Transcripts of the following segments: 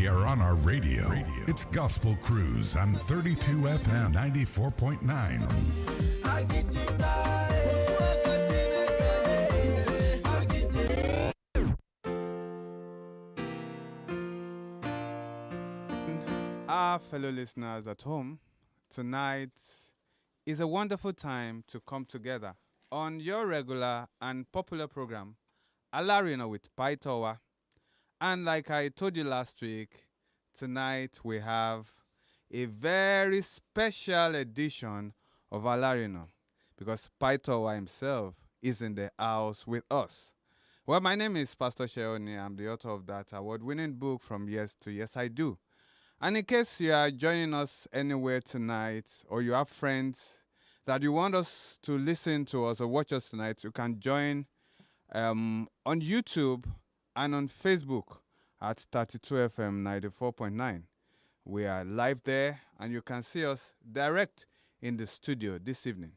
are on our radio. It's Gospel Cruise on 32 FM 94.9. Our fellow listeners at home, tonight is a wonderful time to come together on your regular and popular program, Alarina with PAITO. And like I told you last week, tonight we have a very special edition of Alarina because PAITO himself is in the house with us. Well, my name is Pastor Sheoni. I'm the author of that award-winning book From Yes to Yes I Do. And in case you are joining us anywhere tonight or you have friends that you want us to listen to us or watch us tonight, you can join on YouTube and on Facebook at 32FM 94.9. We are live there and you can see us direct in the studio this evening.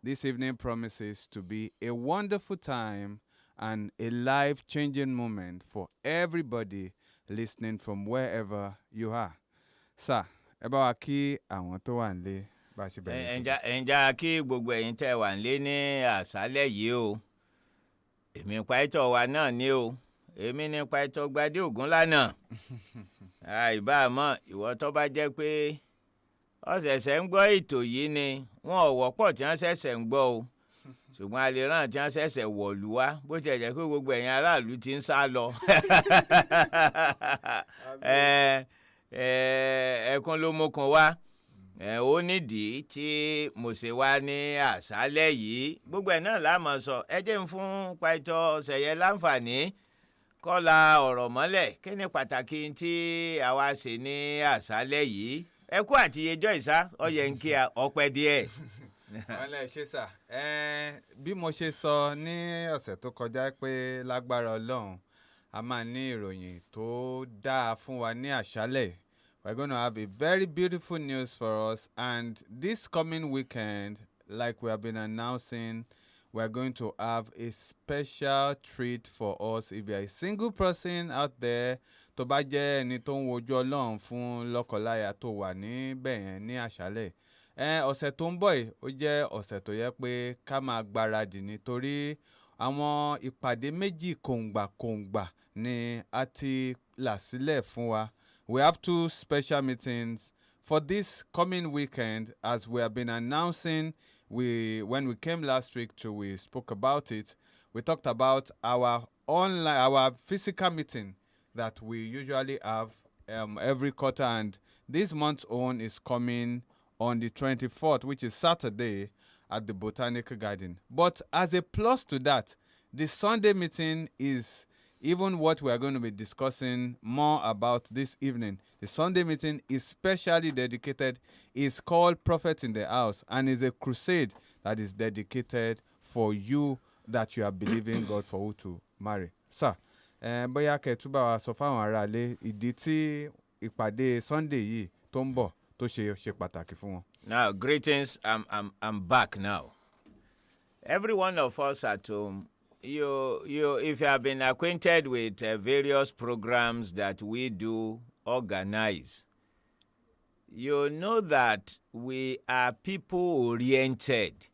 This evening promises to be a wonderful time and a life-changing moment for everybody listening from wherever you are. Sir, ẹ bá wa kí àwọn tó wà nílé bá ṣe bẹ̀rẹ̀. Ẹ̀ǹjà kí gbogbo ẹ̀yin tẹ́ wà nílé ní àṣálẹ́ yìí o. Èmi PAITO wa náà ni o. Èmi ni PAITO Gbadé Ògúnlànà. Àìbá mọ̀ ìwọ tó bá jẹ́ pé ó ṣẹ̀ṣẹ̀ ń gbọ́ ètò yìí ni wọn ò wọ́pọ̀ tí wọ́n ṣẹ̀ṣẹ̀ ń gbọ́ o. Ṣùgbọ́n a lè rán tí wọ́n ṣẹ̀ṣẹ̀ wọ̀lú wá bó ti jẹ́ pé gbogbo ẹ̀yin aráàlú ti ń sá lọ. Ẹkún ló mú kan wá. Ó nídìí tí mo ṣe wá ní àṣálẹ́ yìí. Gbogbo ẹ̀ náà la máa sọ. Ẹ jẹ́ n fún PAITO Ṣẹ̀yẹ láǹfààní kọ́la ọ̀rọ̀ mọ́lẹ̀ kí ni pàtàkì tí àwa ṣe ní àṣálẹ́ yìí. Ẹ kú àtiyejọ́ ìsá ọyẹ ń kí a ọpẹ́ díẹ̀. Ọlẹ́ ṣe sà. Bí mo ṣe sọ ní ọ̀sẹ̀ tó kọjá pé lágbára Ọlọ́run a máa ní ìròyìn tó dáa fún wa ní àṣálẹ́. We're going to have a very beautiful news for us, and this coming weekend, like we have been announcing, we're going to have a special treat for us. If you're a single person out there, tó bá jẹ́ ẹni tó ń wojú Ọlọ́run fún lọ́kọláya tó wà níbẹ̀ yẹn ní àṣálẹ́. Ọ̀sẹ̀ tó ń bọ̀ yìí ó jẹ́ ọ̀sẹ̀ tó yẹ pé ká máa gbáradì nítorí àwọn ìpàdé méjì kòǹgbà ni a ti là sílẹ̀ fún wa. We have 2 special meetings for this coming weekend, as we have been announcing. When we came last week we spoke about it. We talked about our physical meeting that we usually have every quarter, and this month's own is coming on the 24th, which is Saturday, at the Botanical Garden. But as a plus to that, the Sunday meeting is even what we are going to be discussing more about this evening. The Sunday meeting is specially dedicated. It's called Prophet in the House, and is a crusade that is dedicated for you that you are believing God for who to marry. Sir, bóyá kẹ́tùbà wa sọ fáwọn aráalé ìdí tí ìpàdé Sunday yìí tó ń bọ̀ tó ṣe pàtàkì fún wọn. Now, greetings. I'm back now. Every one of us at home, if you have been acquainted with various programs that we do organize, you know that we are people-oriented.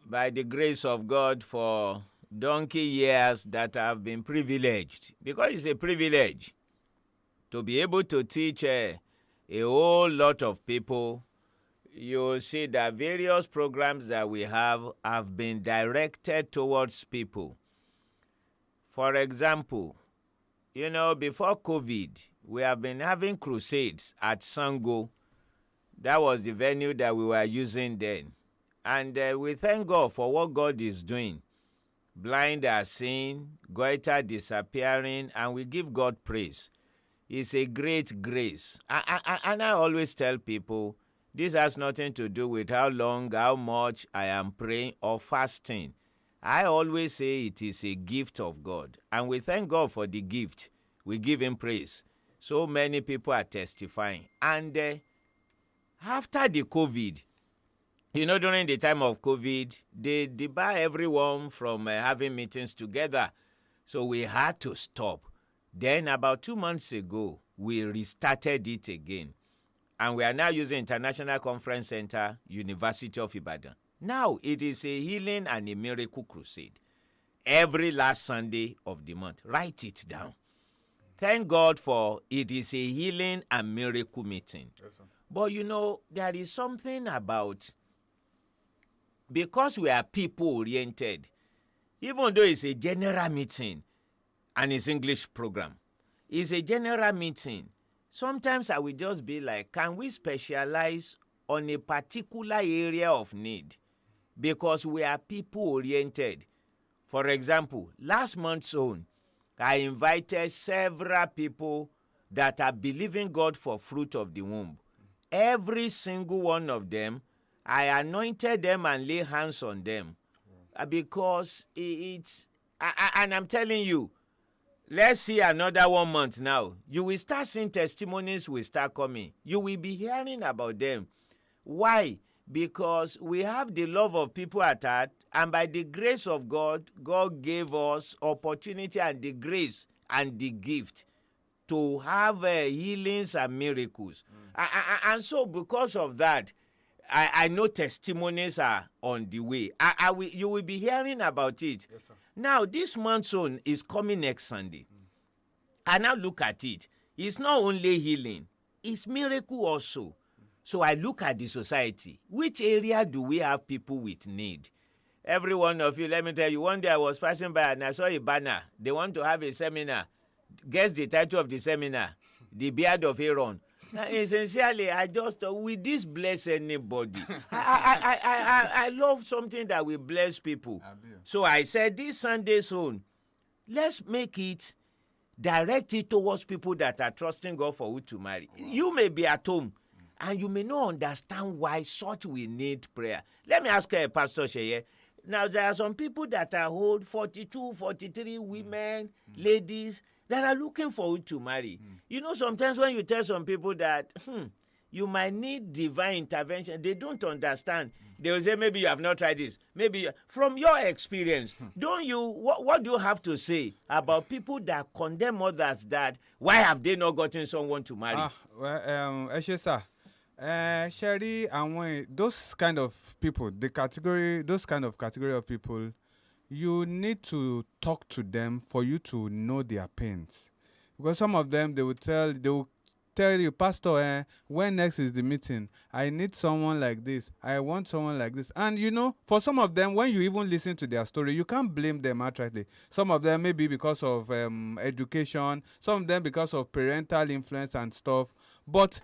By the grace of God, for donkey years that have been privileged, because it's a privilege to be able to teach a whole lot of people. You see that various programs that we have been directed towards people. For example, before COVID, we have been having crusades at Sango. That was the venue that we were using then. And we thank God for what God is doing. Blind are seeing, goiter disappearing, and we give God praise. It's a great grace. And I always tell people, this has nothing to do with how long, how much I am praying or fasting. I always say it is a gift of God. And we thank God for the gift. We give him praise. So many people are testifying. And after the COVID, during the time of COVID, they debarred everyone from having meetings together. So we had to stop. Then about 2 months ago, we restarted it again. And we are now using International Conference Center, University of Ibadan. Now it is a healing and a miracle crusade. Every last Sunday of the month. Write it down. Thank God for it is a healing and miracle meeting. Yes, sir. But you know, there is something about, because we are people oriented, even though it's a general meeting and it's English program, it's a general meeting. Sometimes I will just be like, can we specialize on a particular area of need? Because we are people oriented. For example, last month's own, I invited several people that are believing God for fruit of the womb. Every single one of them, I anointed them and lay hands on them. Because and I'm telling you, let's see another 1 month now. You will start seeing testimonies will start coming. You will be hearing about them. Why? Because we have the love of people at heart, and by the grace of God, God gave us opportunity and the grace and the gift to have healings and miracles. And so because of that, I know testimonies are on the way. You will be hearing about it. Yes, sir. Now, this month's own is coming next Sunday. And now look at it. It's not only healing, it's miracle also. So I look at the society. Which area do we have people with need? Every one of you, let me tell you, one day I was passing by and I saw a banner. They want to have a seminar. Guess the title of the seminar? The Beard of Aaron. Now, essentially, I just, will this bless anybody? I love something that will bless people. So I said, this Sunday soon, let's make it, direct it towards people that are trusting God for who to marry. Wow. You may be at home, and you may not understand why such we need prayer. Let me ask Pastor Sheye. Now, there are some people that are old, 42, 43 women, ladies, that are looking for who to marry. You know, sometimes when you tell some people that, you might need divine intervention, they don't understand. They will say, maybe you have not tried this. Maybe from your experience, don't you, what do you have to say about people that condemn others that, why have they not gotten someone to marry? Sir. Sherry, and those kind of people, those kind of category of people, you need to talk to them for you to know their pains. Because some of them, they will tell you, Pastor, when next is the meeting? I need someone like this. I want someone like this. And you know, for some of them, when you even listen to their story, you can't blame them outrightly. Some of them maybe because of education, some of them because of parental influence and stuff. But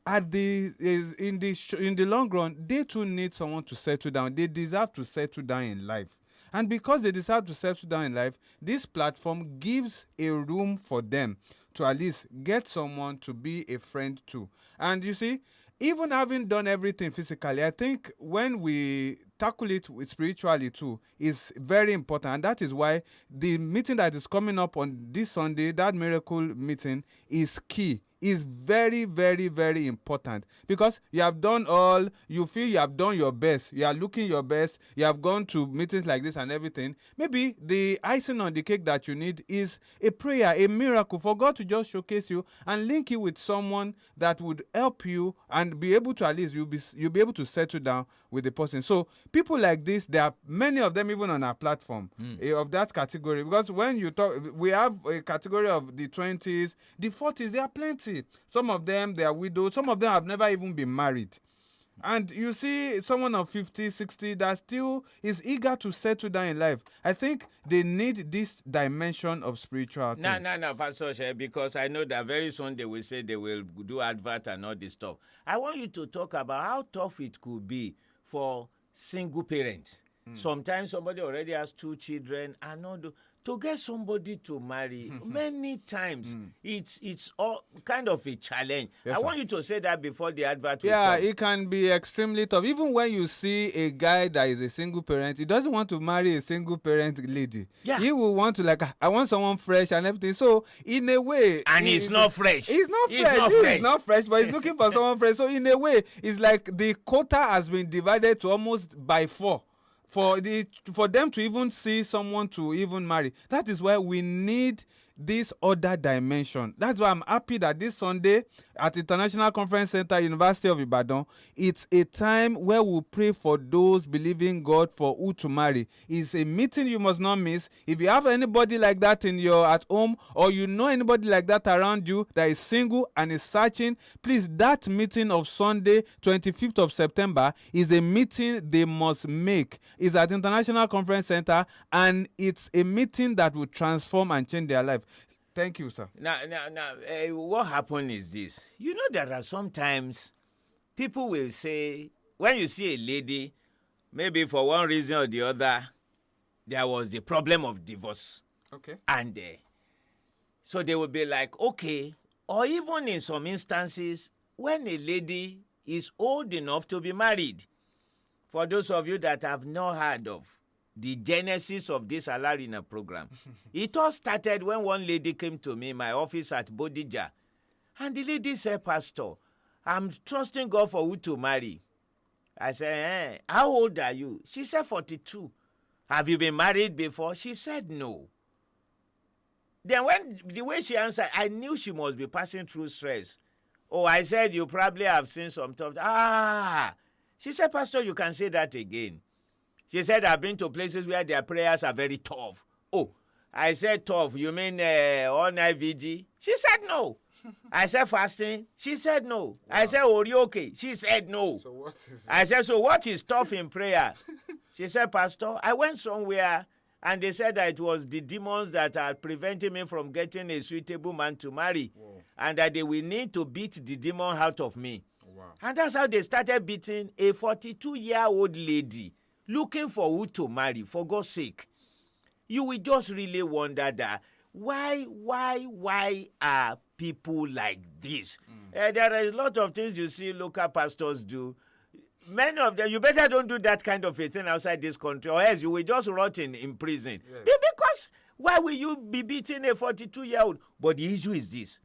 in the long run, they too need someone to settle down. They deserve to settle down in life. And because they deserve to settle down in life, this platform gives a room for them to at least get someone to be a friend to. And you see, even having done everything physically, I think when we tackle it with spiritually too is very important. And that is why the meeting that is coming up on this Sunday, that miracle meeting, is key. Is very, very, very important, because you have done all, you feel you have done your best, you are looking your best, you have gone to meetings like this and everything. Maybe the icing on the cake that you need is a prayer, a miracle for God to just showcase you and link you with someone that would help you and be able to, at least you'll be able to settle down with the person. So people like this, there are many of them even on our platform of that category, because when you talk, we have a category of the 20s, the 40s, there are plenty. Some of them, they are widows. Some of them have never even been married. And you see someone of 50, 60 that still is eager to settle down in life. I think they need this dimension of spiritual things. No, Pastor Shea, because I know that very soon they will say they will do advert and all this stuff. I want you to talk about how tough it could be for single parents. Sometimes somebody already has 2 children and all to get somebody to marry. Many times it's all kind of a challenge. Yes, I want you to say that before the advert will Yeah, come. it can be extremely tough. Even when you see a guy that is a single parent, he doesn't want to marry a single parent lady. Yeah. He will want to, like, I want someone fresh and everything. So in a way, and he's not fresh. He's not fresh, but he's looking for someone fresh. So in a way, it's like the quota has been divided to almost by 4. For them to even see someone to even marry. That is why we need this other dimension. That's why I'm happy that this Sunday at International Conference Center, University of Ibadan, it's a time where we pray for those believing God for who to marry. It's a meeting you must not miss. If you have anybody like that in your at home, or you know anybody like that around you that is single and is searching, please, that meeting of Sunday 25th of September is a meeting they must make. It's at International Conference Center, and it's a meeting that will transform and change their life. Thank you, sir. Now, what happened is this. You know, there are sometimes people will say, when you see a lady, maybe for one reason or the other, there was the problem of divorce. Okay. And so they will be like, okay, or even in some instances, when a lady is old enough to be married. For those of you that have not heard of the genesis of this Alarina program, it all started when one lady came to me in my office at Bodija. And the lady said, Pastor, I'm trusting God for who to marry. I said, how old are you? She said, 42. Have you been married before? She said, no. Then when the way she answered, I knew she must be passing through stress. Oh, I said, you probably have seen some tough. She said, Pastor, you can say that again. She said, I've been to places where their prayers are very tough. Oh, I said tough. You mean all night VG? She said no. I said fasting. She said no. Wow. I said Orioke. She said no. So what is it? I said, so what is tough in prayer? She said, Pastor, I went somewhere and they said that it was the demons that are preventing me from getting a suitable man to marry. Whoa. And that they will need to beat the demon out of me. Wow. And that's how they started beating a 42-year-old lady looking for who to marry, for God's sake. You will just really wonder that why are people like this? There are a lot of things you see local pastors do. Many of them, you better don't do that kind of a thing outside this country, or else you will just rot in prison. Yes. Because why will you be beating a 42-year-old? But the issue is this.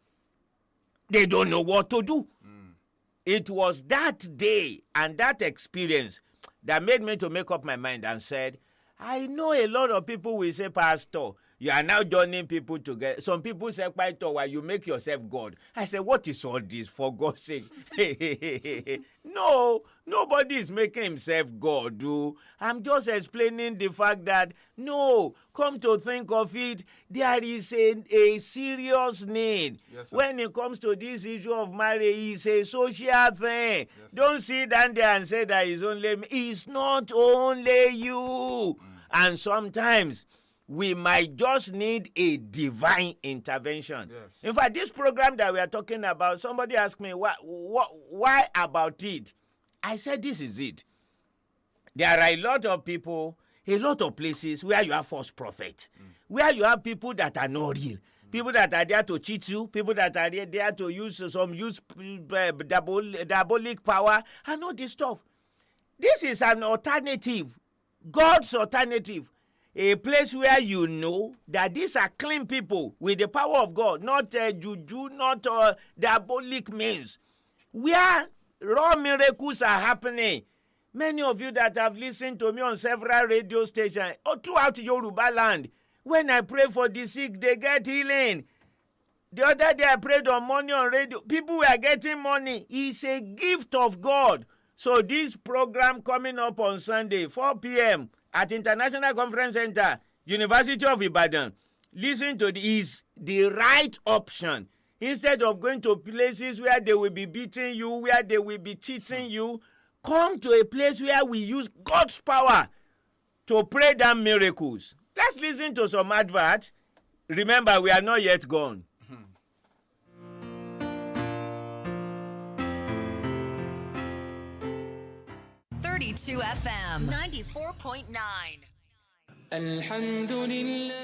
They don't know what to do. It was that day and that experience that made me to make up my mind and said, I know a lot of people will say, Pastor, you are now joining people together. Some people say, PAITO, why you make yourself God? I said, what is all this, for God's sake? No, nobody is making himself God, dude. I'm just explaining the fact that, no, come to think of it, there is a serious need. Yes, when it comes to this issue of marriage, it's a social thing. Yes, don't sit down there and say that it's only me. It's not only you. And sometimes we might just need a divine intervention. Yes. In fact, this program that we are talking about, somebody asked me, why about it? I said, this is it. There are a lot of people, a lot of places where you have false prophets, where you have people that are not real, people that are there to cheat you, people that are there to use diabolic power, and all this stuff. This is an alternative, God's alternative. A place where you know that these are clean people with the power of God, not juju, not diabolic means. Where raw miracles are happening. Many of you that have listened to me on several radio stations throughout Yoruba land, when I pray for the sick, they get healing. The other day I prayed on money on radio. People were getting money. It's a gift of God. So this program coming up on Sunday, 4 p.m., at International Conference Center, University of Ibadan, listen to is the right option. Instead of going to places where they will be beating you, where they will be cheating you, come to a place where we use God's power to pray down miracles. Let's listen to some advert. Remember, we are not yet gone. 32 FM 94.9.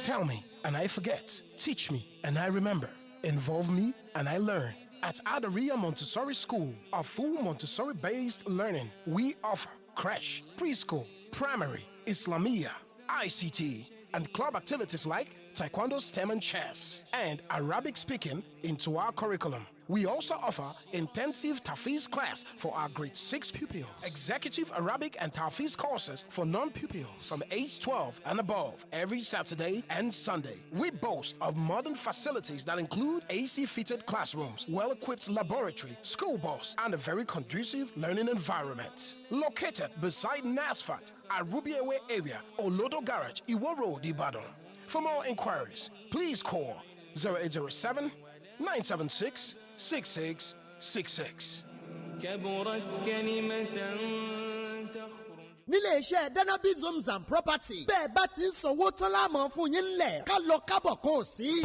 Tell me, and I forget. Teach me, and I remember. Involve me, and I learn. At Alarina Montessori School, a full Montessori-based learning, we offer creche, preschool, primary, Islamia, ICT, and club activities like Taekwondo, STEM and chess, and Arabic speaking into our curriculum. We also offer intensive Tafiz class for our grade 6 pupils, executive Arabic and Tafiz courses for non-pupils from age 12 and above every Saturday and Sunday. We boast of modern facilities that include AC-fitted classrooms, well-equipped laboratory, school bus, and a very conducive learning environment. Located beside NASFAT, Arubiewe area, Olodo Garage, Iwo Road, Ibadan. For more inquiries, please call 0807 976 6666. nílé iṣẹ́ Danabi Homes and Property bẹ́ẹ̀ bá ti ń sanwó tán láàmú fún yín ńlẹ̀ ká lọ kábọ̀ kó sí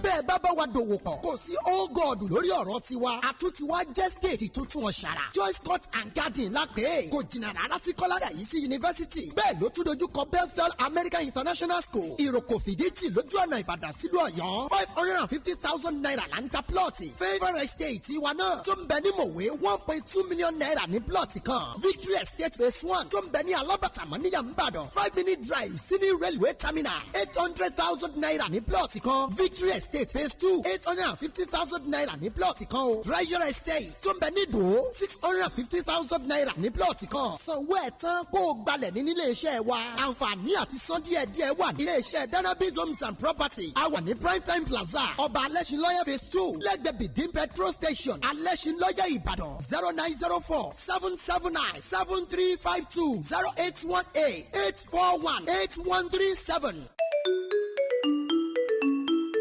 bẹ́ẹ̀ bá bá wa dòwò pọ̀ kò sí all god lórí ọ̀rọ̀ tiwa àtúntiwa jẹ́ state tuntun ọ̀ṣàrà Joyce Court and Garden lápẹ́ kò jìnnà rárá sí kọ́ládà yìí sí yunifásitì bẹ́ẹ̀ ló tún dojú kọ Bethel American International School ìròkò fìdítì lójú ọ̀nà Ìbàdàn sílùú Ọ̀yọ́ 550,000 naira là ń ta plọ̀tì Favour Estate wa náà tó ń bẹ ní Mòwe 1.2 million naira ní plọ̀tì kan Victory Estate phase 1 tó ń bẹ ní Alábàtà Mọ́níyà Ìbàdàn 5-minute drive sí ní railway terminal 800,000 naira ní plọ̀tì kan Victory Estate phase 2 850,000 naira ní plọ̀tì kan o Treasure Estate tó ń bẹ ní Ìdó 650,000 naira ní plọ̀tì kan sanwó ẹ̀ tán kó o gbalẹ̀ ní nílé iṣẹ́ wa àǹfààní àti san díẹ̀díẹ̀ wà nílé iṣẹ́ Danabi Homes and Property a wà ní Primetime Plaza Ọba Alẹ́ṣinlọ́yẹ̀ phase 2 lẹ́gbẹ̀ẹ́ Bìdín petrol station Alẹ́ṣinlọ́yẹ̀ Ìbàdàn 0904 779 7352 0818 841 8137.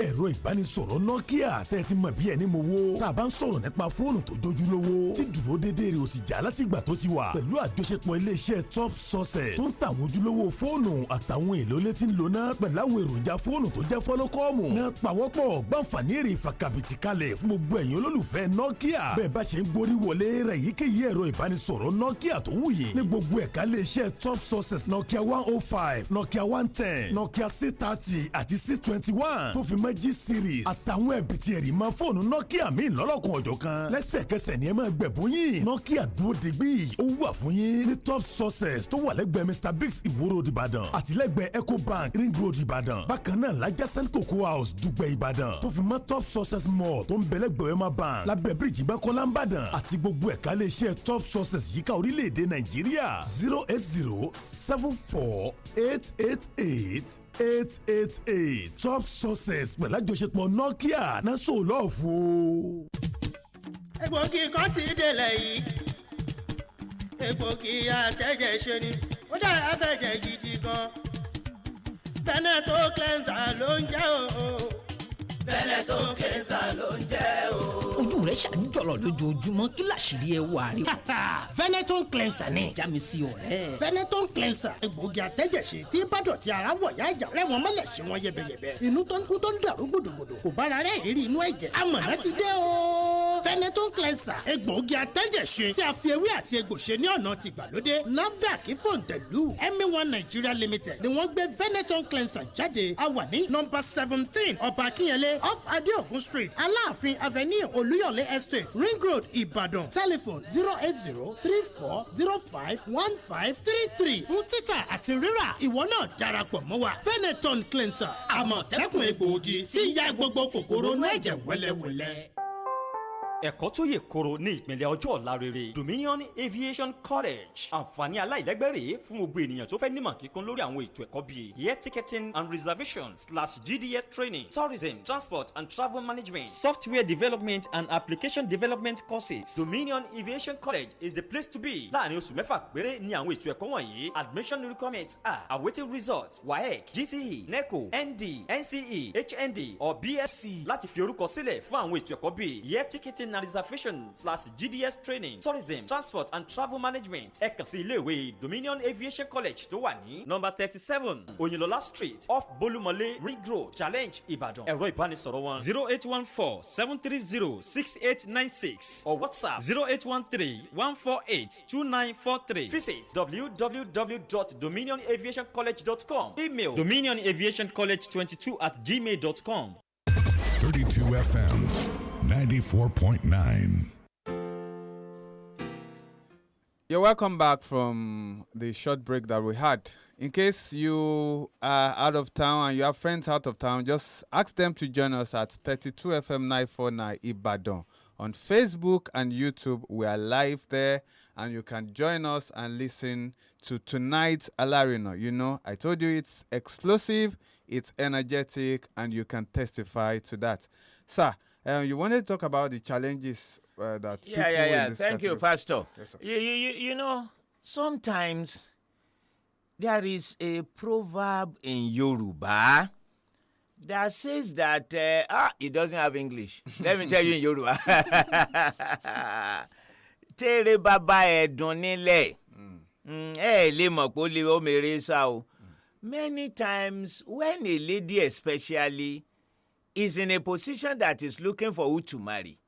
ẹ̀rọ ìbánisọ̀rọ̀ Nokia tẹ́ ti mọ̀ bí ẹni mowó tá a bá ń sọ̀rọ̀ nípa fóònù tó jójúlówó tí dúró dédé rẹ̀ ò sì já látìgbà tó ti wà pẹ̀lú àjọṣepọ̀ iléeṣẹ́ Top Success tó ń tàwọn ojúlówó fóònù àtàwọn èlò létí ń lona pẹ̀lú àwọn èròjà fóònù tó jẹ́ fọ́lọ́kọ́ọ̀mù náà pàwọ́pọ̀ gbàǹfààní èrè ìfakabìtì kalẹ̀ fún gbogbo ẹ̀yin olólùfẹ́ Nokia bẹ́ẹ̀ bá ṣe ń gborí wọlé rẹ̀ yíkéyìí ẹ̀rọ ìbánisọ̀rọ̀ Nokia tó wù yín ní gbogbo ẹ̀ka iléeṣẹ́ Top Success Nokia 105 Nokia 110 Nokia C30 àti C21 tó fi mọ́ G-series àtàwọn ẹ̀bìtì ẹ̀rì máa fóònù Nokia míì lọ́lọ́kun ọ̀jọ̀ kan lẹ́sẹ̀kẹsẹ̀ ni ẹ máa gbẹ̀bùn yín Nokia dúró digbí ó wà fún yín ní Top Success tó wà lẹ́gbẹ̀ẹ́ Mr Biggs Ìwó Road Ìbàdàn àtìlẹ́gbẹ̀ẹ́ Ecobank Ring Road Ìbàdàn bákan náà lájàsán Cocoa House Dùgbẹ̀ Ìbàdàn tó fi mọ́ Top Success Mall tó ń bẹ̀lẹ́gbẹ̀ẹ́ Wema Bank lábẹ́ bíríjì Mọ́kọ́lá Ìbàdàn àti gbogbo ẹ̀ka iléeṣẹ́ Top Success yíká orílẹ̀-èdè Nàìjíríà 08074888888 Top Success pẹ̀lú àjọṣepọ̀ Nokia náà sọ lọ́ọ̀fù. egbògi kan ti délẹ̀ yìí egbògi àtẹ̀jẹ̀ ṣe ni ó dára fẹ̀jẹ̀ gidi gan Veneto cleanser ló ń jẹ́ o. Veneto cleanser ló ń jẹ́ o. ojú rẹ̀ ṣàǹjọ̀lọ̀ lójoojúmọ́ kí làṣírí ẹ wà rí. Veneto cleanser ni. já mi sí ọ̀rẹ́. Veneto cleanser egbògi àtẹ̀jẹ̀ṣe tí bádọ̀tí ara wọ̀ yá ìjà rẹ̀ wọ́n mọ́lẹ̀ ṣe wọ́n yẹbẹyẹbẹ. inú tó ń kú tó ń dàrú gbòdògbòdò kò bára rẹ̀ èrí inú ẹ̀jẹ̀. amọ̀nà ti dé o. Veneto cleanser egbògi àtẹ̀jẹ̀ṣe tí a fi ewé àti egbò ṣe ní ọ̀nà ti gbàlódé. NAFDAC fòǹtẹ̀lù MA1 Nigeria Limited ni wọ́n gbé Veneto cleanser jáde. a wà ní nọ́mbà 17 Ọba Akínyẹlé off Adeogun Street Aláàfin Avenue Olúyọ̀lé Estate Ring Road Ìbàdàn telephone 08034051533 fún títà àti rírà ìwọ náà darapọ̀ mọ́ wa Veneton cleanser àmọ̀tẹ́kùn egbòogi tí ya gbogbo kòkòrò inú ẹ̀jẹ̀ wẹ́lẹ́wẹ́lẹ́. ẹ̀kọ́ tó yè koro ní ìpínlẹ̀ ọjọ́ ọ̀la rere Dominion Aviation College àǹfààní aláìlẹ́gbẹ́rẹ́ fún gbogbo ènìyàn tó fẹ́ nímọ̀ kíkún lórí àwọn ètò ẹ̀kọ́ bíi air ticketing and reservation / GDS training tourism transport and travel management software development and application development courses. Dominion Aviation College is the place to be. láàrin oṣù mẹ́fà péré ni àwọn ètò ẹ̀kọ́ wọ̀nyí admission requirements are awaiting result WAEC GCE NECO ND NCE HND or BSc láti fi orúkọ sílẹ̀ fún àwọn ètò ẹ̀kọ́ bíi air ticketing and reservation / GDS training tourism transport and travel management. ẹ kàn sí iléèwé Dominion Aviation College tó wà ní number 37 Oyinlọlá Street off Bolumole Ring Road Challenge Ìbàdàn. ẹ̀rọ ìbánisọ̀rọ̀ wọn 0814-730-6896 or WhatsApp 0813-148-2943. Visit www.dominionaviationcollege.com. Email dominionaviationcollege22@gmail.com. 32 FM 94.9. You're welcome back from the short break that we had In case you are out of town and you have friends out of town, just ask them to join us at 32 FM 949 Ibadan. On Facebook and YouTube, we are live there, and you can join us and listen to tonight's Alarina. You know, I told you it's explosive, it's energetic, and you can testify to that. Sir, you wanted to talk about the challenges that people in this Thank you, category- Pastor. Yes, sir. You know, sometimes there is a proverb in Yoruba that says that it doesn't have English. Let me tell you in Yoruba. Tere baba ẹ̀dùn nílẹ̀. Lè mọ̀ pé ó lè ó mèrè sá o. Many times when a lady especially is in a position that is looking for who to marry,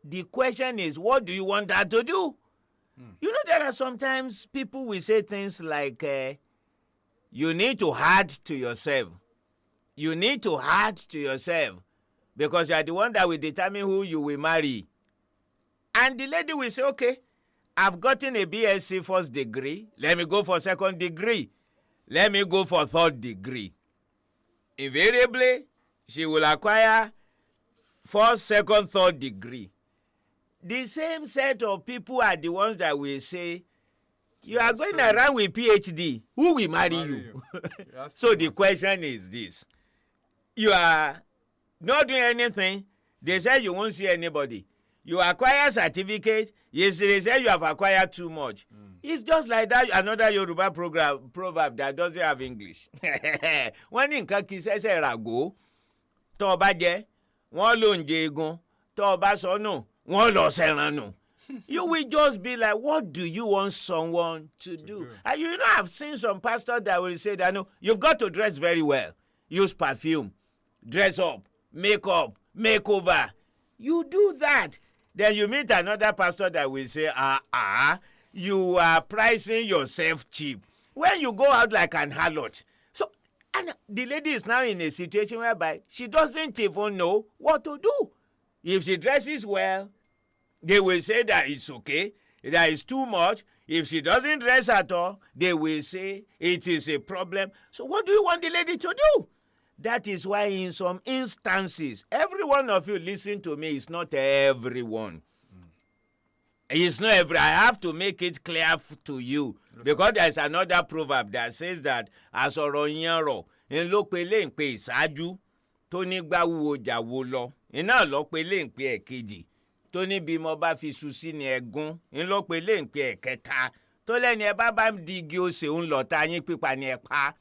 the question is, what do you want her to do? You know, there are sometimes people will say things like, you need to add to yourself. You need to add to yourself because you are the one that will determine who you will marry. And the lady will say, okay, I've gotten a BSc first degree. Let me go for second degree. Let me go for third degree. Invariably, she will acquire first, second, third degree. The same set of people are the ones that will say, you are going around with PhD. Who will marry you? So the question is this. You are not doing anything. They say you won't see anybody. You acquire certificate. Yes, they say you have acquired too much. It's just like that another Yoruba proverb that doesn't have English. Wọ́n ní nǹkan kì í ṣẹ̀ṣẹ̀ ràgó. Tó o bá jẹ, wọ́n ló ń jẹ egun. Tó o bá sọnù, wọ́n lọ ṣẹran nù. You will just be like, what do you want someone to do? And you know, I've seen some pastors that will say that, no, you've got to dress very well. Use perfume, dress up, makeup, makeover. You do that. Then you meet another pastor that will say, you are pricing yourself cheap. When you go out like an harlot. So, and the lady is now in a situation whereby she doesn't even know what to do. If she dresses well, they will say that it's okay, that it's too much. If she doesn't dress at all, they will say it is a problem. So what do you want the lady to do? That is why in some instances, every one of you listen to me, is not everyone. It's not every. I have to make it clear to you because there's another proverb that says that asọ̀rọ̀ yẹn rọ̀ ń ló pe lè ń pe ìṣáájú tó ní gbáwúwo jàwó lọ iná ló pe lè ń pe ẹ̀kejì tó ní bí mo bá fi ṣu sí ni ẹ̀gún ń ló pe lè ń pe ẹ̀kẹta tó lẹ́ni ẹ bá di igi osè ń lọ ta yín pípa ni ẹ pa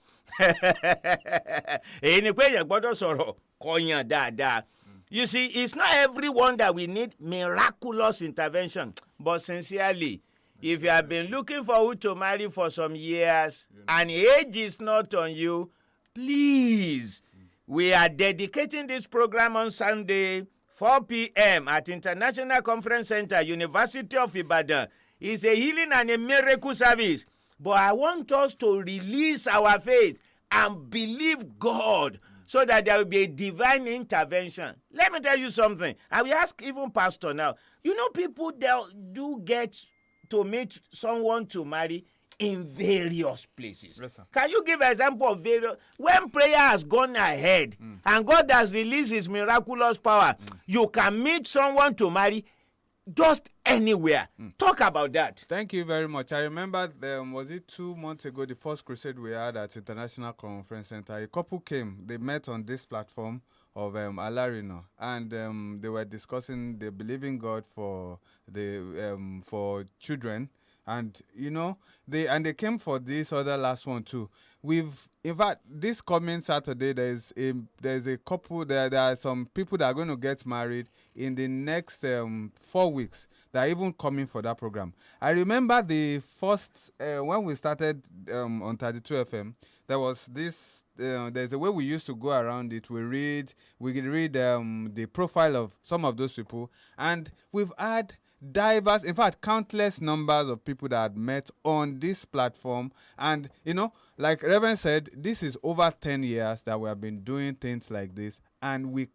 èyí ni pé èèyàn gbọ́dọ̀ sọ̀rọ̀ kọyàn dáadáa. You see, it's not everyone that we need miraculous intervention. But sincerely, if you have been looking for who to marry for some years and age is not on you, please, we are dedicating this program on Sunday, 4 p.m. at International Conference Center, University of Ibadan. It's a healing and a miracle service. But I want us to release our faith and believe God so that there will be a divine intervention. Let me tell you something. I will ask even pastor now. You know, people do get to meet someone to marry in various places. Yes, can you give an example of various? When prayer has gone ahead and God has released his miraculous power, you can meet someone to marry just anywhere. Talk about that. Thank you very much. I remember, was it 2 months ago, the first crusade we had at International Conference Center. A couple came. They met on this platform of Alarina, and they were discussing they believe in God for for children, and you know they came for this other last one too. In fact, this coming Saturday, there's a couple. There are some people that are going to get married in the next 4 weeks. That are even coming for that program. I remember the first when we started on 32 FM. There was this. There's a way we used to go around it. We could read the profile of some of those people, and we've had diverse, in fact, countless numbers of people that had met on this platform. And, you know, like Reverend said, this is over 10 years that we have been doing things like this. And we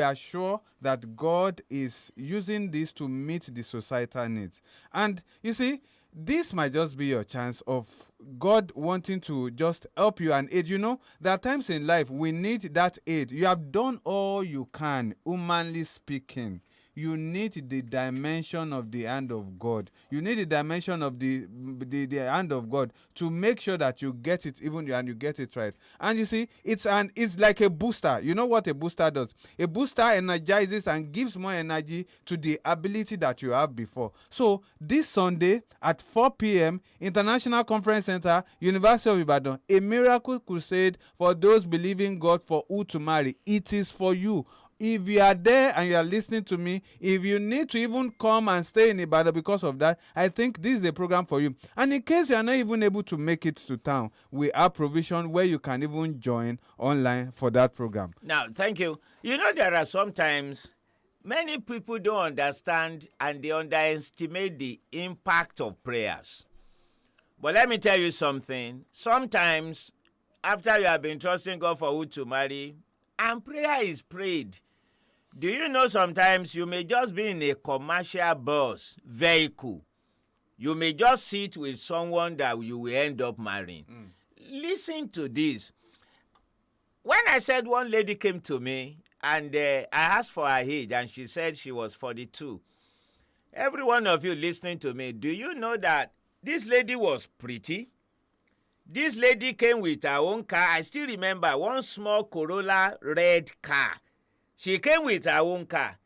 are sure that God is using this to meet the societal needs. And you see, this might just be your chance of God wanting to just help you and aid. There are times in life we need that aid. You have done all you can, humanly speaking. You need the dimension of the hand of God. You need the dimension of the hand of God to make sure that you get it and you get it right. And you see, it's like a booster. You know what a booster does? A booster energizes and gives more energy to the ability that you have before. So this Sunday at 4 p.m., International Conference Center, University of Ibadan, a miracle crusade for those believing God for who to marry. It is for you. If you are there and you are listening to me, if you need to even come and stay in Ibadan because of that, I think this is a program for you. And in case you are not even able to make it to town, we have provision where you can even join online for that program. Now, thank you. There are sometimes many people don't understand and they underestimate the impact of prayers. But let me tell you something. Sometimes, after you have been trusting God for who to marry, and prayer is prayed, do you know sometimes you may just be in a commercial bus vehicle. You may just sit with someone that you will end up marrying. Listen to this. When I said one lady came to me and I asked for her age and she said she was 42. Every one of you listening to me, do you know that this lady was pretty? This lady came with her own car. I still remember one small Corolla red car. She came with her own car.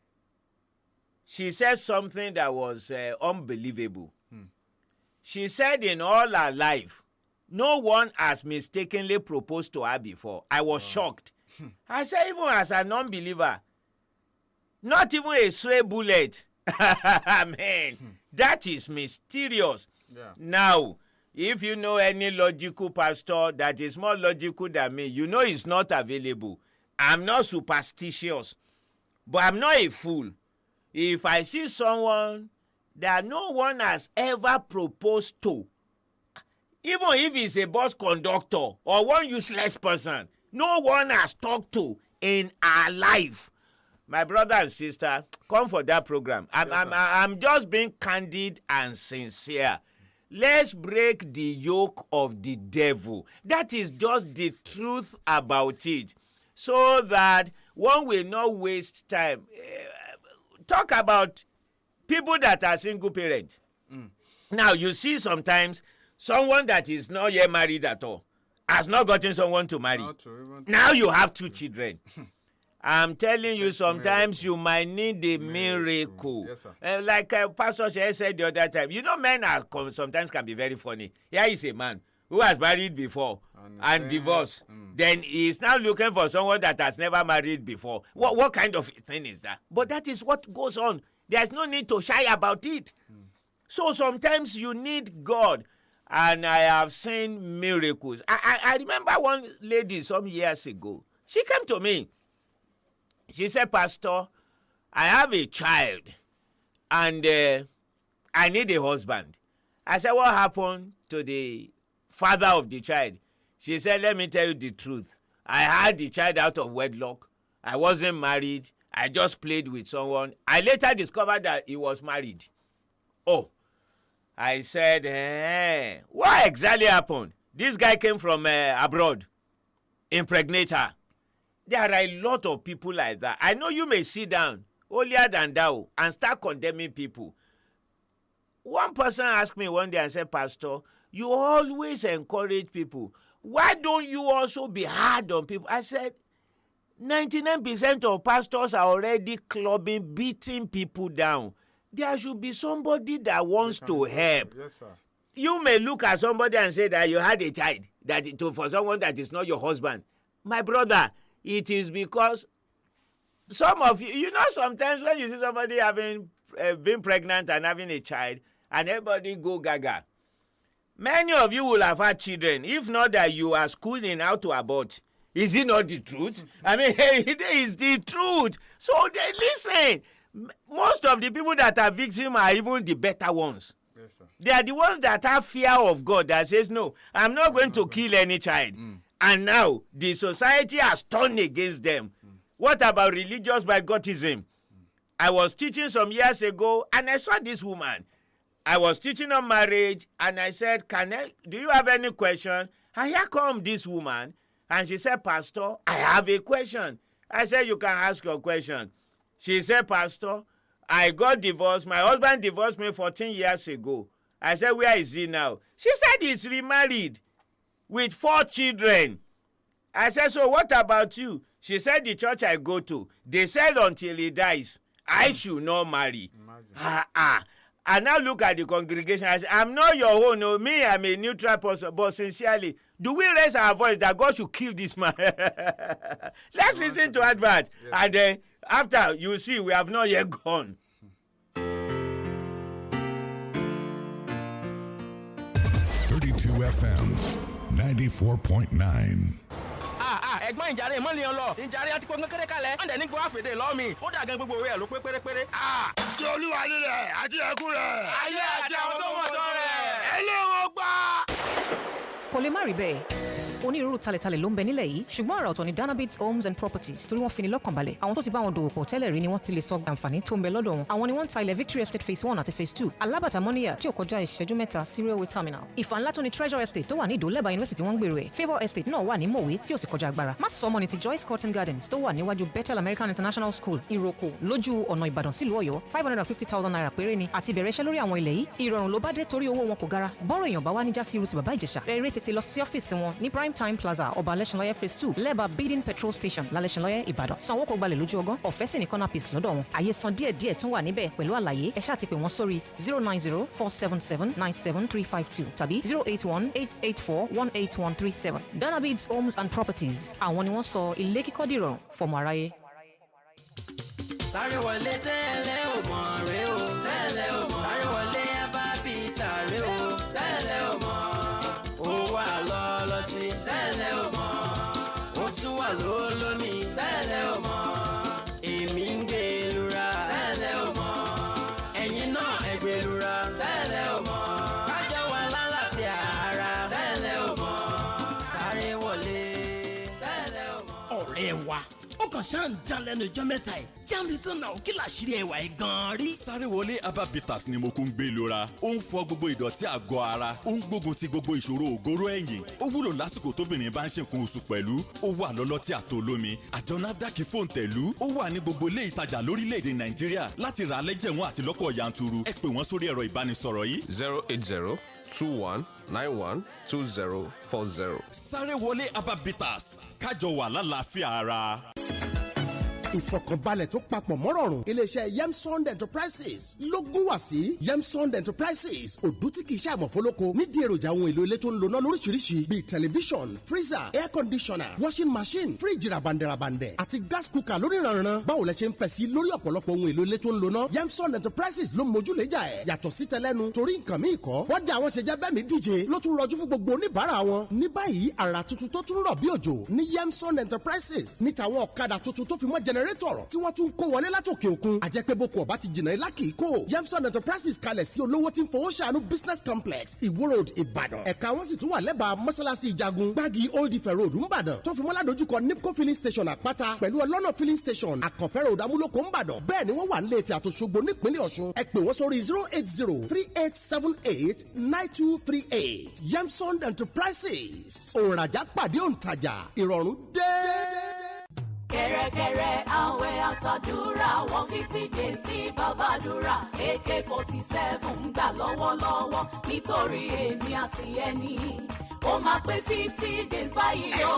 She said something that was unbelievable. She said in all her life, no one has mistakenly proposed to her before. I was shocked. I said, even as a non-believer, not even a stray bullet. Man, that is mysterious. Yeah. Now, if you know any logical pastor that is more logical than me, you know it's not available. I'm not superstitious, but I'm not a fool. If I see someone that no one has ever proposed to, even if he's a bus conductor or one useless person, no one has talked to in our life, my brother and sister, come for that program. I'm just being candid and sincere. Let's break the yoke of the devil. That is just the truth about it. So that one will not waste time. Talk about people that are single parents. Now, you see sometimes someone that is not yet married at all has not gotten someone to marry. Now you have 2 children. I'm telling you, sometimes you might need a miracle. Yes, sir. Like Pastor Shea said the other time, men sometimes can be very funny. Here is a man who has married before and divorced. Then he is now looking for someone that has never married before. What kind of thing is that? But that is what goes on. There's no need to shy about it. So sometimes you need God. And I have seen miracles. I remember one lady some years ago. She came to me. She said, Pastor, I have a child and I need a husband. I said, what happened to the father of the child? She said, let me tell you the truth. I had the child out of wedlock. I wasn't married. I just played with someone. I later discovered that he was married. Oh, I said, what exactly happened? This guy came from abroad, impregnate her. There are a lot of people like that. I know you may sit down, holier than thou, and start condemning people. One person asked me one day and said, Pastor, you always encourage people. Why don't you also be hard on people? I said, 99% of pastors are already clubbing, beating people down. There should be somebody that wants to help. Yes, sir. You may look at somebody and say that you had a child for someone that is not your husband. My brother, it is because some of you, sometimes when you see somebody having been pregnant and having a child and everybody go gaga, many of you will have had children. If not that you are schooling how to abort. Is it not the truth? I mean, it is the truth. So listen, most of the people that are victims are even the better ones. Yes, sir. They are the ones that have fear of God that says, no, I'm not going to kill any child. And now the society has turned against them. What about religious bigotism? I was teaching some years ago and I saw this woman. I was teaching on marriage, and I said, do you have any question? And here come this woman, and she said, Pastor, I have a question. I said, you can ask your question. She said, Pastor, I got divorced. My husband divorced me 14 years ago. I said, where is he now? She said he's remarried with 4 children. I said, so what about you? She said, the church I go to, they said until he dies, I should not marry. I now look at the congregation. I say, I'm not your own. No, me, I'm a neutral person. But sincerely, do we raise our voice that God should kill this man? Let's listen to advert. Yes. And then after, you see, we have not yet gone. 32 FM, 94.9. ẹ̀gbọ́n ìjàre ìmọ̀lẹ́ ọlọ ìjàre àti pọ̀npẹ́ kéré kalẹ̀ ọ̀dẹ̀ ní gbọ́ àfẹ́dẹ́ lọ́mì ó dàgẹ́ gbogbo orí ẹ̀ ló pé pérépéré. tí olúwa nílẹ̀ àti ẹ̀kú rẹ̀. ayé àti àwọn tó mọ̀ tán rẹ̀. ẹlẹ́wọ̀n gbà. kò lè má rí bẹ́ẹ̀ onírúurú talẹ̀talẹ̀ ló ń bẹ nílẹ̀ yìí ṣùgbọ́n àrà ọ̀tọ̀ ni Danabits Homes and Properties torí wọ́n fi ni lọ́kàn balẹ̀ àwọn tó ti bá wọn dòwò pọ̀ tẹ́lẹ̀ rí ni wọ́n ti lè sọ àǹfààní tó ń bẹ lọ́dọ̀ wọn àwọn ni wọ́n ń ta ilẹ̀ Victory Estate phase 1 àti phase 2 alábàtà mọ́níyà tí ò kọjá ìṣẹ́jú mẹ́ta sí railway terminal ìfà ńlá tó ni Treasure Estate tó wà ní Ìdó lẹ́bàá University wọ́n ń gbèrò ẹ̀ Favour Estate náà wà ní Mòwe tí ò sì kọjá agbára má sọ ọmọ ní ti Joyce Cotton Gardens tó wà níwájú Bethel American International School Ìrókò lójú ọ̀nà Ìbàdàn sílùú Ọ̀yọ́ 550,000 naira péré ni àti bẹ̀rẹ̀ iṣẹ́ lórí àwọn ilẹ̀ yìí ìrọ̀rùn ló bá dé torí owó wọn kò gara bọ́rọ̀ èèyàn bá wá ní jásí irú ti bàbá Ìjẹ̀ṣà eré tètè lọ sí ọ́fíìsì wọn ní Prime Time Plaza ọba Alẹ́ṣinlọ́yẹ́ phase 2 lẹ́bàá Bidin petrol station lálẹ́ṣinlọ́yẹ́ Ìbàdàn sanwó kó gbalẹ̀ lójú ọgán ọ̀fẹ́ sì ní corner piece lọ́dọ̀ wọn àyè san díẹ̀díẹ̀ tún wà níbẹ̀ pẹ̀lú àlàyé ẹ ṣáà ti pè wọ́n sórí 090-477-97352 tàbí 081-884-18137 Danabits Homes and Properties àwọn ni wọ́n sọ ilé kíkọ́ dìrọ̀rùn fọmọ aráyé. sáré wọlé tẹ́lẹ̀ ò mọ̀ rẹ o tẹ́lẹ̀ ò mọ̀ sáré wọlé bá bí tàrẹ o tẹ́lẹ̀ ò mọ̀ ó wà lọ́lọ́tì tẹ́lẹ̀ ò mọ̀ ó tún wà lólómi tẹ́lẹ̀ ò mọ̀ èmi ń gbèlúra tẹ́lẹ̀ ò mọ̀ ẹ̀yin náà ẹ gbèlúra tẹ́lẹ̀ ò mọ̀ kájọ wà lálàáfíà ara tẹ́lẹ̀ ò mọ̀ sáré wọlé tẹ́lẹ̀ ò mọ̀. ọ̀rẹ́ wa ó kàn ṣáà ń já lẹ́nu ìjọ́ mẹ́ta ẹ̀ jáde tán náà kí làṣírí ẹwà ẹ̀ gan-an rí. sáré wọlé herbal bitters ni mo kún gbé lura ó ń fọ gbogbo ìdọ̀tí àgọ́ ara ó ń gbógun ti gbogbo ìṣòro ògóró ẹ̀yìn ó wúlò lásìkò tóbìnrin bá ń ṣe nǹkan oṣù pẹ̀lú ó wà lọ́lọ́tí àtolómi àjọ NAFDAC fòǹtẹ̀lú ó wà ní gbogbo ilé ìtajà lórílẹ̀‐èdè Nàìjíríà láti rà á lẹ́jẹ̀wọ̀n àti lọ́pọ̀ yanturu ẹ pè wọ́n sórí ẹ̀rọ ìbánisọ̀rọ̀ yìí 08021912040. sáré wọlé herbal bitters kájọ wà lálàáfíà ara. ìfọ̀kànbalẹ̀ tó papọ̀ mọ́rọ̀rùn iléeṣẹ́ Yemsond Enterprises ló gún wá sí Yemsond Enterprises òdú tí kì í ṣàmọ̀fólókò nídìí èròjà ohun èlò ilé tó ń lona lóríṣiríṣi bíi tẹlifíṣọ̀n freezer air conditioner washing machine fíríjì rabandẹ̀rabandẹ̀ àti gas cooker lórí ìrànràn báwo lẹ ṣe ń fẹ́ sí lórí ọ̀pọ̀lọpọ̀ ohun èlò ilé tó ń lona Yemsond Enterprises ló mójúlẹ́jà ẹ̀ yàtọ̀ sí tẹlẹ́nu torí nǹkan míì kọ́ wọ́n dá àwọn ṣe jẹ́ bẹ́ẹ̀ mi díje ló tún rọjú fún gbogbo oníbàárà wọn ní báyìí àrà tuntun tó tún rọ̀ bí òjò ní Yemsond Enterprises ní tàwọn ọ̀kadà tuntun tó fi mọ́ jẹnẹrétọ̀ tí wọ́n tún kó wọlé látòkè òkun àjẹpẹ́ boko ọba ti jìnnà ilá kìí kó Yemsond Enterprises kalẹ̀ sí olówó tí ń fowó ṣàánú business complex Ìwó Road Ìbàdàn ẹ̀ka wọn sì tún wà lẹ́bàá mọ́sálásí ìjagun gbági Old Ife Road Ìbàdàn tó fi mọ́lá dojúkọ Nipco filling station àpáta pẹ̀lú ọlọ́nà filling station Àkànfẹ́ Road Amúlòkó Ìbàdàn bẹ́ẹ̀ ni wọ́n wà nílé Ifẹ̀ àtòṣogbo nípínlẹ̀ Ọ̀ṣun ẹ pè wọ́n sórí 08038789238 Yemsond Enterprises òǹrajà pàdé òǹtajà ìrọ̀rùn dé. kẹ̀rẹ̀kẹ̀rẹ̀ àwẹ̀ àtàdúrà 150 days ní bàbàdúrà AK-47 gbà lọ́wọ́lọ́wọ́ nítorí èmi àti ẹni ó máa pé 50 days báyìí o.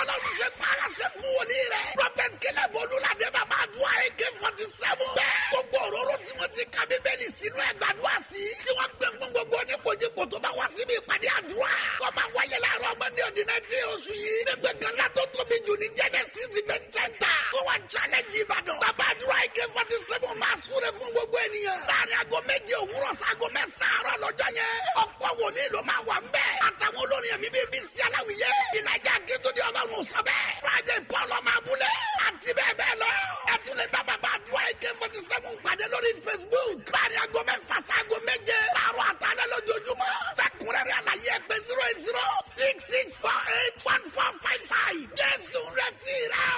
Ọlọ́run ṣe para ṣe fún wòlí rẹ̀. Prophet Caleb Olúládé bàbá àdúrà AK-47. Bẹ́ẹ̀ gbogbo òróró tí wọ́n ti ka Bíbélì sínú ẹ̀ gbàdúrà sí. Kí wọ́n gbé fún gbogbo oníkojúkò tó bá wá síbi ìpàdé àdúrà. Kọ́ máa wáyé láàárọ̀ Monday on the 19th oṣù yìí. Nígbè kan látó tóbi jù ní Genesis Event Center. Kó wá challenge Ìbàdàn. Bàbá àdúrà AK-47 máa súre fún gbogbo ènìyàn. Láàárín aago 7 òwúrọ̀ sáago 9 àárọ̀ lọ́jọ́ yẹn. Ọ̀pọ̀ wòlíì ló máa wà ń bẹ̀. Àtàwọn olórin ẹ̀mí bíi Bísí Aláwìyé. Ìlàjà Akétúndé Ọlọ́run sọ bẹ́ẹ̀. Friday Paul ọmọ abúlé. Àti bẹ́ẹ̀ bẹ́ẹ̀ lọ. Ẹ tún lè bá bàbá àdúrà AK-47 pàdé lórí Facebook. Láàárín aago 6 sáago 7. Láàárọ̀ àtàlẹ́ lójoojúmọ́. Fẹ́kúnrẹ́rẹ́ àlàyé ẹgbẹ́ 08066481455. Jésù retí rẹ̀.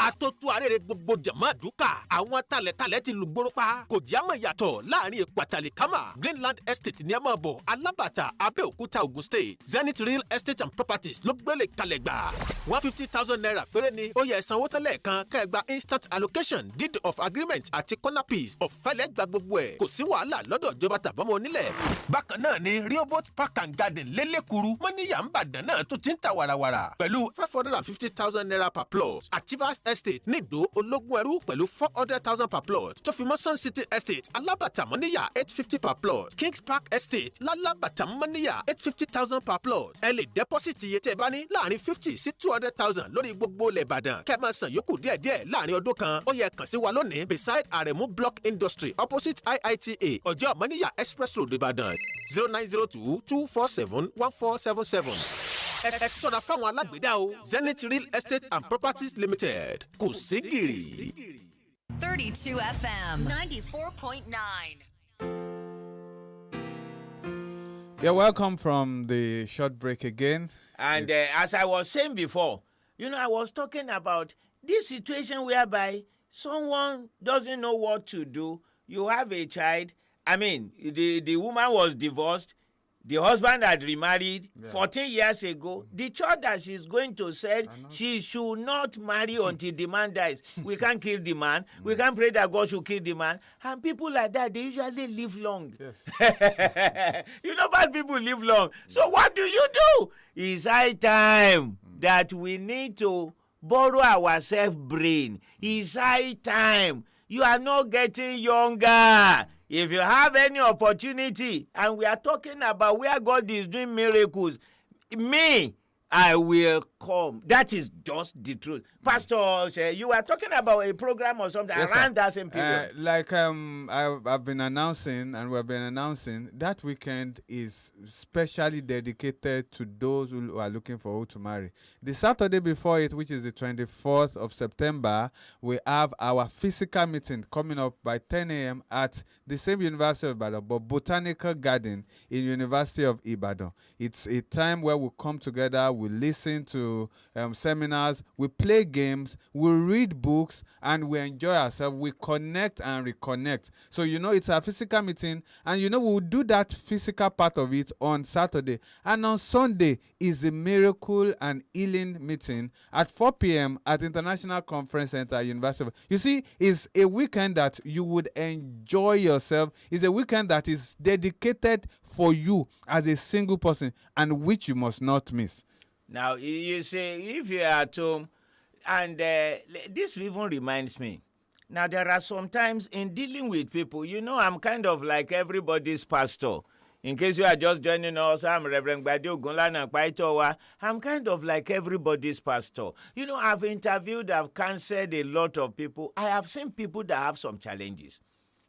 àtótó arére kéré gbogbo jàmá àdúkà àwọn talẹ̀talẹ̀ ti lùgbòrò pa kò jámọ̀ yàtọ̀ láàrin èpò àtàlẹ̀kámà Greenland Estate ní ẹ máa bọ̀ alábàtà Abẹ́òkúta Ògùn State Zenith Real Estate and Properties ló gbélé kalẹ̀ gbà 150,000 naira péré ni ó yẹ sanwó tẹ́lẹ̀ kan kẹ́ẹ̀gba instant allocation deed of agreement àti corner piece ọ̀fẹ́lẹ́ gba gbogbo ẹ̀ kò sí wàhálà lọ́dọ̀ ìjọba tàbọ́mọ onílẹ̀. bákan náà ni Rehoboth Park and Garden lélẹ́kuru mọ́níyà ń bàdàn náà tó ti ń ta wàràwàrà pẹ̀lú 550,000 naira per plot Achievers Estate nídò ológun ẹrú pẹ̀lú 400,000 per plot tó fi mọ́ Sun City Estate alábàtà mọ́níyà 850 per plot Kings Park Estate lálábàtà mọ́níyà 850,000 per plot ẹ lè dẹ́pọ́sìtì iye tẹ́ ẹ bá ní láàrin 50 sí 200,000 lórí gbogbo ilẹ̀ Ìbàdàn kẹ́ ẹ máa san yòókù díẹ̀díẹ̀ láàrin ọdún kan ó yẹ kàn sí wa lónìí beside Aremu Block Industry opposite IITA ọjọ́ mọ́níyà Express Road Ìbàdàn 0902-247-1477. ẹ ṣọ́ra fáwọn alágbèédá o Zenith Real Estate and Properties Limited kò sí gìrì. 32 FM 94.9. You're welcome from the short break again. And as I was saying before, I was talking about this situation whereby someone doesn't know what to do. You have a child. I mean, the woman was divorced. The husband had remarried 14 years ago. The church that she's going to say she should not marry until the man dies. We can't kill the man. We can't pray that God should kill the man. And people like that, they usually live long. Yes. Bad people live long. So what do? It's high time that we need to borrow ourselves brain. It's high time. You are not getting younger. If you have any opportunity, and we are talking about where God is doing miracles, I will come. That is just the truth. Pastor, you were talking about a program or something around that same period. I've been announcing, and we've been announcing, that weekend is specially dedicated to those who are looking for who to marry. The Saturday before it, which is the 24th of September, we have our physical meeting coming up by 10 a.m. at the same University of Ibadan, but Botanical Garden in University of Ibadan. It's a time where we come together, we listen to seminars, we play games, we read books, and we enjoy ourselves. We connect and reconnect. So, it's a physical meeting, and, we will do that physical part of it on Saturday. And on Sunday is a miracle and healing meeting at 4 p.m. at International Conference Center, University of. You see, it's a weekend that you would enjoy yourself. It's a weekend that is dedicated for you as a single person, and which you must not miss. Now, you say, if you're at home, and this even reminds me, now there are some times in dealing with people, I'm kind of like everybody's pastor. In case you are just joining us, I'm Reverend Badio Gunlana PAITO. I'm kind of like everybody's pastor. I've interviewed, I've counseled a lot of people. I have seen people that have some challenges.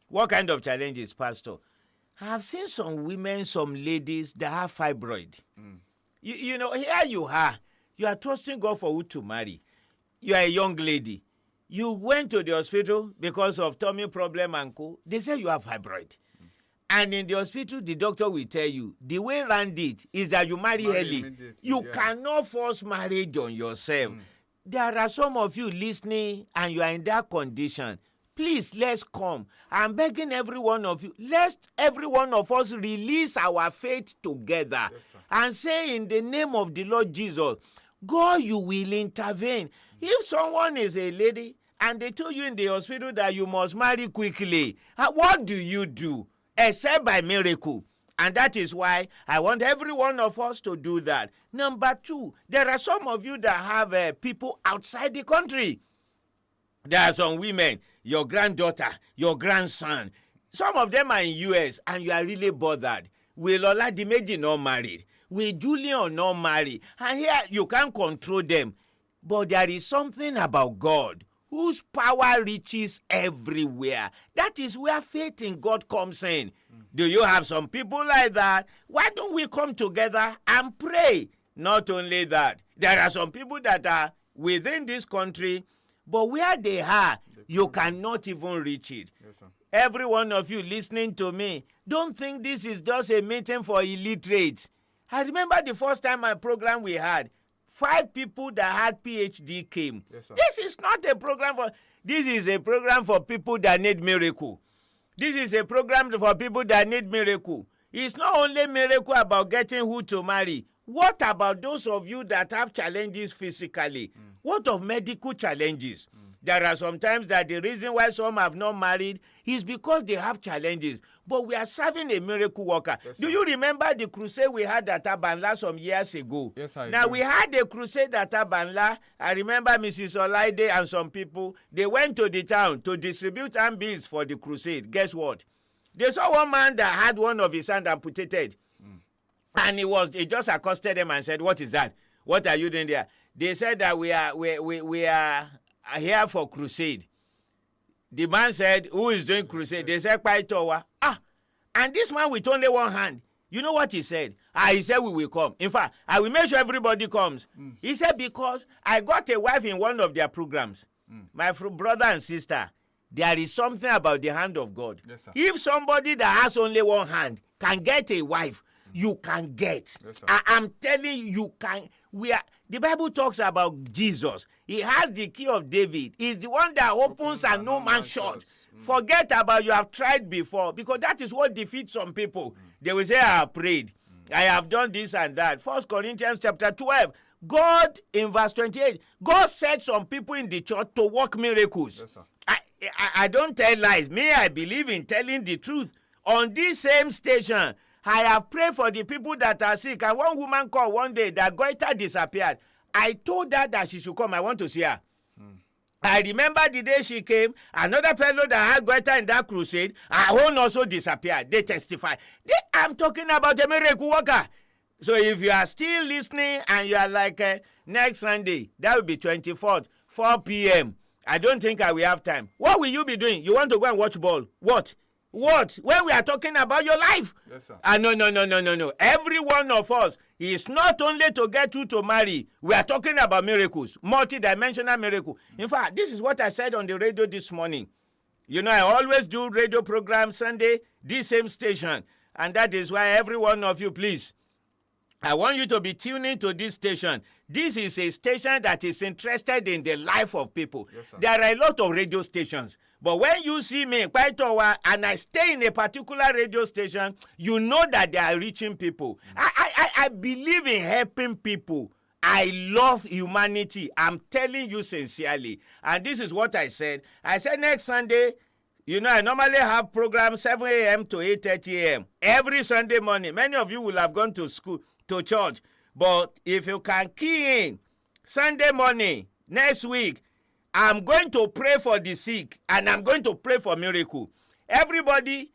What kind of challenges, Pastor? I have seen some women, some ladies that have fibroid. Here you are. You are trusting God for who to marry. You are a young lady. You went to the hospital because of tummy problem and co. They say you have fibroid. And in the hospital, the doctor will tell you, the way around it is that you marry early. You cannot force marriage on yourself. There are some of you listening and you are in that condition. Please, let's come. I'm begging every one of you, let every one of us release our faith together and say in the name of the Lord Jesus, God, you will intervene. If someone is a lady and they told you in the hospital that you must marry quickly, what do you do? Except by miracle. And that is why I want every one of us to do that. Number two, there are some of you that have people outside the country. There are some women, your granddaughter, your grandson. Some of them are in US and you are really bothered. Will Oladimeji not married? Will Julian not marry? And here you can't control them. But there is something about God whose power reaches everywhere. That is where faith in God comes in. Do you have some people like that? Why don't we come together and pray? Not only that, there are some people that are within this country, but where they are, you cannot even reach it. Yes, every one of you listening to me, don't think this is just a meeting for illiterates. I remember the first time my program we had, 5 people that had PhD came. Yes, this is not a program for... This is a program for people that need miracle. This is a program for people that need miracle. It's not only miracle about getting who to marry. What about those of you that have challenges physically? What of medical challenges? There are sometimes that the reason why some have not married is because they have challenges. But we are serving a miracle worker. Yes, do you remember the crusade we had at Abanla some years ago? Yes, I Now, do. we had a crusade at Abanla. I remember Mrs. Olaide and some people, they went to the town to distribute handbills for the crusade. Guess what? They saw one man that had one of his hand amputated. And he just accosted them and said, what is that? What are you doing there? They said that we are here for crusade. The man said, who is doing crusade? They said, PAITO. And this man with only one hand, you know what he said? He said, we will come. In fact, I will make sure everybody comes. He said, because I got a wife in one of their programs. My brother and sister, there is something about the hand of God. Yes, sir. If somebody that has only one hand can get a wife, you can get. Yes, sir. I'm telling you, can. The Bible talks about Jesus. He has the key of David. He's the one that opens and no man shuts. Forget about you have tried before, because that is what defeats some people. They will say, I have prayed. I have done this and that. 1 Corinthians chapter 12. God, in verse 28, God set some people in the church to work miracles. Yes, sir. I don't tell lies. Me, I believe in telling the truth. On this same station, I have prayed for the people that are sick. And one woman called one day that goiter disappeared. I told her that she should come. I want to see her. I remember the day she came, another fellow that had goiter in that crusade, her own also disappeared. They testify. I'm talking about a miracle worker. So if you are still listening and you are like, next Sunday, that will be 24th, 4 p.m., I don't think I will have time. What will you be doing? You want to go and watch ball? What? When we are talking about your life? Yes, sir. No. Every one of us is not only to get you to marry. We are talking about miracles, multidimensional miracle. In fact, this is what I said on the radio this morning. You know, I always do radio program Sunday, this same station. And that is why every one of you, please, I want you to be tuning to this station. This is a station that is interested in the life of people. Yes, sir. There are a lot of radio stations. But when you see me, PAITO, and I stay in a particular radio station, you know that they are reaching people. I believe in helping people. I love humanity. I'm telling you sincerely. And this is what I said. I said next Sunday, you know, I normally have programs 7 a.m. to 8:30 a.m. every Sunday morning. Many of you will have gone to school, to church. But if you can key in Sunday morning, next week, I'm going to pray for the sick and I'm going to pray for miracle. Everybody,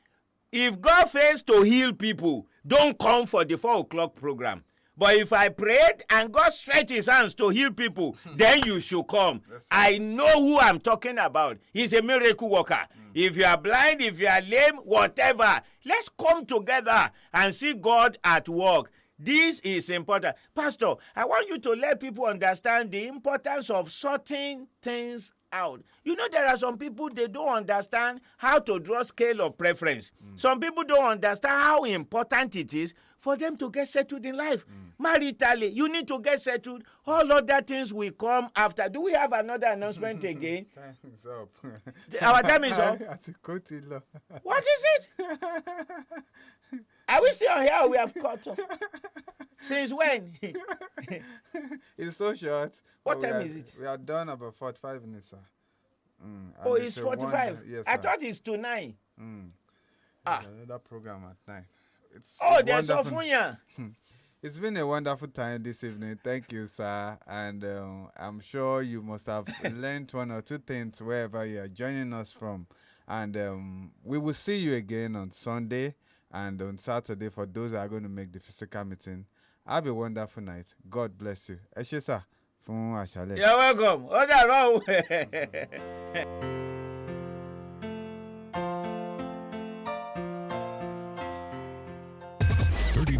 if God fails to heal people, don't come for the 4 o'clock program. But if I prayed and God stretched his hands to heal people, then you should come. I know who I'm talking about. He's a miracle worker. If you are blind, if you are lame, whatever, let's come together and see God at work. This is important. Pastor, I want you to let people understand the importance of sorting things out. You know, there are some people, they don't understand how to draw scale of preference. Some people don't understand how important it is for them to get settled in life. Maritally, you need to get settled. All other things will come after. Do we have another announcement again? Time is up. Our time is up. What is it? Are we still here or we have cut off? Since when? It's so short. What time is it? We are done about 45 minutes, sir. Oh, it's 45? Yes, I sir. thought it's to 9. Another program at 9. There's Ofunya. It's been a wonderful time this evening. Thank you, sir. And I'm sure you must have learned 1 or 2 things wherever you are joining us from. And we will see you again on Sunday and on Saturday for those that are going to make the physical meeting. Have a wonderful night. God bless you. Ẹ ṣé sà fún àṣálẹ́. You're welcome. Ó dàárọ̀.